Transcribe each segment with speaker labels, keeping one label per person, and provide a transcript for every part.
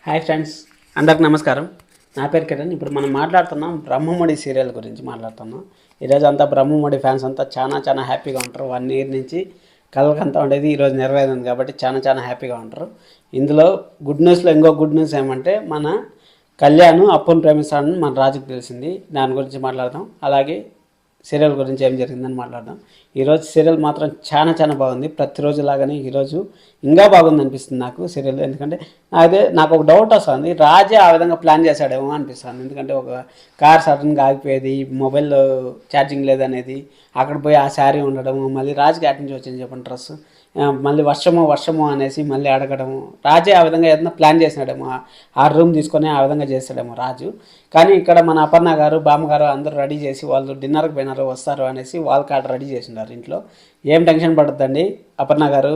Speaker 1: Hi friends, అందరికి నమస్కారం. నా పేరు కిరణ్. ఇప్పుడు మనం మాట్లాడుతున్నాం బ్రహ్మముడి సీరియల్ గురించి మాట్లాడుతున్నాం. ఈరోజు అంతా బ్రహ్మముడి ఫ్యాన్స్ అంతా చాలా హ్యాపీగా ఉంటారు. 1 ఇయర్ నుంచి కలకంతా ఉండేది ఈరోజు నెరవేరింది కాబట్టి చాలా హ్యాపీగా ఉంటారు. ఇందులో గుడ్ న్యూస్లో ఇంకో గుడ్ న్యూస్ ఏమంటే మన కళ్యాణ్ అప్పును ప్రేమిస్తాడని మన రాజుకు తెలిసింది. దాని గురించి మాట్లాడదాం. అలాగే సీరియల్ గురించి ఏం జరిగిందని మాట్లాడదాం. ఈరోజు సీరియల్ మాత్రం చాలా బాగుంది. ప్రతిరోజు లాగానే ఈరోజు ఇంకా బాగుంది అనిపిస్తుంది నాకు సీరియల్. ఎందుకంటే నాకు ఒక డౌట్ వస్తుంది, రాజే ఆ విధంగా ప్లాన్ చేశాడేమో అనిపిస్తుంది. ఎందుకంటే ఒక కార్ సడన్గా ఆగిపోయేది, మొబైల్లో ఛార్జింగ్ లేదనేది, అక్కడ పోయి ఆ శారీ ఉండడము, మళ్ళీ రాజుకి అటు నుంచి వచ్చింది చెప్పండి డ్రెస్, మళ్ళీ వర్షము అనేసి మళ్ళీ అడగడము. రాజే ఆ విధంగా ఏదైనా ప్లాన్ చేసినాడేమో, ఆ రూమ్ తీసుకొని ఆ విధంగా చేస్తాడేమో రాజు. కానీ ఇక్కడ మన అపర్ణ గారు బామ్మగారు అందరూ రెడీ చేసి వాళ్ళు డిన్నర్కి పోయినారు, వస్తారు అనేసి వాళ్ళకి ఆడ రెడీ చేసినారు ఇంట్లో. ఏం టెన్షన్ పడద్దండి అపర్ణ గారు,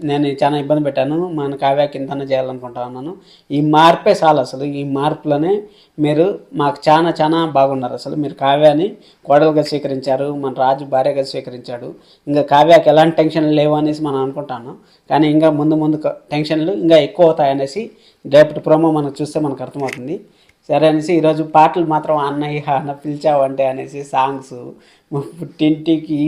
Speaker 1: నేను చాలా ఇబ్బంది పెట్టాను, మన కావ్య కిందనే చేయాలనుకుంటా ఉన్నాను. ఈ మార్పే చాలు. అసలు ఈ మార్పులోనే మీరు మాకు చాలా బాగున్నారు. అసలు మీరు కావ్యాని కోడలుగా స్వీకరించారు, మన రాజు భార్యగా స్వీకరించాడు. ఇంకా కావ్యాకి ఎలాంటి టెన్షన్లు లేవు అనేసి మనం అనుకుంటాను. కానీ ఇంకా ముందు టెన్షన్లు ఇంకా ఎక్కువ అవుతాయనేసి రేపటి ప్రోమో మనకు చూస్తే మనకు అర్థమవుతుంది. సరే అనేసి ఈరోజు పాటలు మాత్రం అన్నయ్య అన్న పిలిచావంటే అనేసి సాంగ్స్, పుట్టింటికి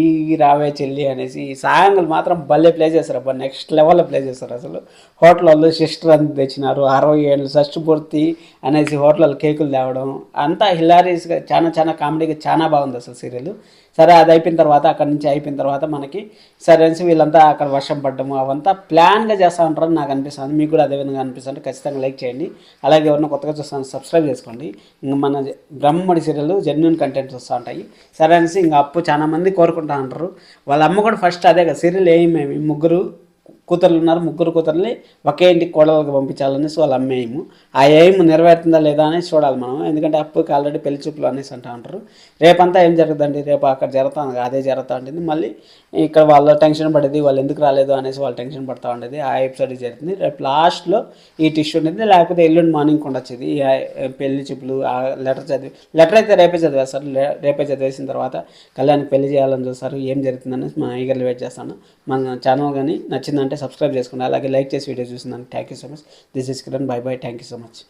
Speaker 1: రావే చెల్లి అనేసి ఈ సాంగ్లు మాత్రం భలే ప్లే చేస్తారు. అబ్బా నెక్స్ట్ లెవెల్లో ప్లే చేస్తారు. అసలు హోటల్లో సిస్టర్ అని తెచ్చినారు, 60 ఏళ్ళు షష్ఠపూర్తి అనేసి హోటల్లో కేకులు తేవడం అంతా హిలారియస్గా చాలా కామెడీగా చాలా బాగుంది అసలు సీరియల్. సరే అది అయిపోయిన తర్వాత అక్కడి నుంచి అయిపోయిన తర్వాత మనకి సరే అనేసి వీళ్ళంతా అక్కడ వర్షం పడ్డము అవంతా ప్లాన్గా చేస్తూ ఉంటారని నాకు అనిపిస్తుంది. మీకు కూడా అదేవిధంగా అనిపిస్తుంది. ఖచ్చితంగా లైక్ చేయండి. అలాగే ఎవరైనా కొత్తగా చూస్తాను సబ్స్క్రైబ్ చేసుకోండి. ఇంకా మన బ్రహ్మముడి సీరియల్ జెన్యున్ కంటెంట్స్ వస్తూ ఉంటాయి. సరే అనేసి ఇంకా అప్పు చాలా మంది కోరుకుంటా ఉంటారు. వాళ్ళ అమ్మ కూడా ఫస్ట్ అదే కదా సీరియల్ ఏమేమి ముగ్గురు కూతుర్లు ఉన్నారు, ముగ్గురు కూతుర్ని ఒకే ఇంటికి కోడలకు పంపించాలనేసి వాళ్ళ అమ్మ ఎయిమ్. ఆ ఎయిమ్ నెరవేరుతుందా లేదా అనేసి చూడాలి మనం. ఎందుకంటే అప్పుకి ఆల్రెడీ పెళ్లి చూపులు అనేసి అంటూ ఉంటారు. రేపంతా ఏం జరుగుతుందండి, రేపు అక్కడ జరుగుతుంది, అదే జరుగుతూ ఉంటుంది. మళ్ళీ ఇక్కడ వాళ్ళు టెన్షన్ పడేది, వాళ్ళు ఎందుకు రాలేదు అనేసి వాళ్ళు టెన్షన్ పడుతూ ఉండేది. ఆ ఎపిసోడ్ జరుగుతుంది. రేపు లాస్ట్లో ఈ టిష్యూ ఉంటుంది, లేకపోతే ఎల్లుండి మార్నింగ్ ఉండొచ్చేది ఈ పెళ్లి చూపులు. ఆ లెటర్ అయితే రేపే చదివేస్తారు. రేపే చదివేసిన తర్వాత కళ్యాణ్కి పెళ్లి చేయాలని చూస్తారు. ఏం జరుగుతుందనేసి మనం ఈగర్లీ వెయిట్ చేస్తాను. మన ఛానల్ కానీ నచ్చిందంటే సబ్స్క్రైబ్ చేసుకోండి. అలాగే లైక్ చేసి వీడియో చూసిందానికి thank you so much. This is Kiran. Bye thank you so much.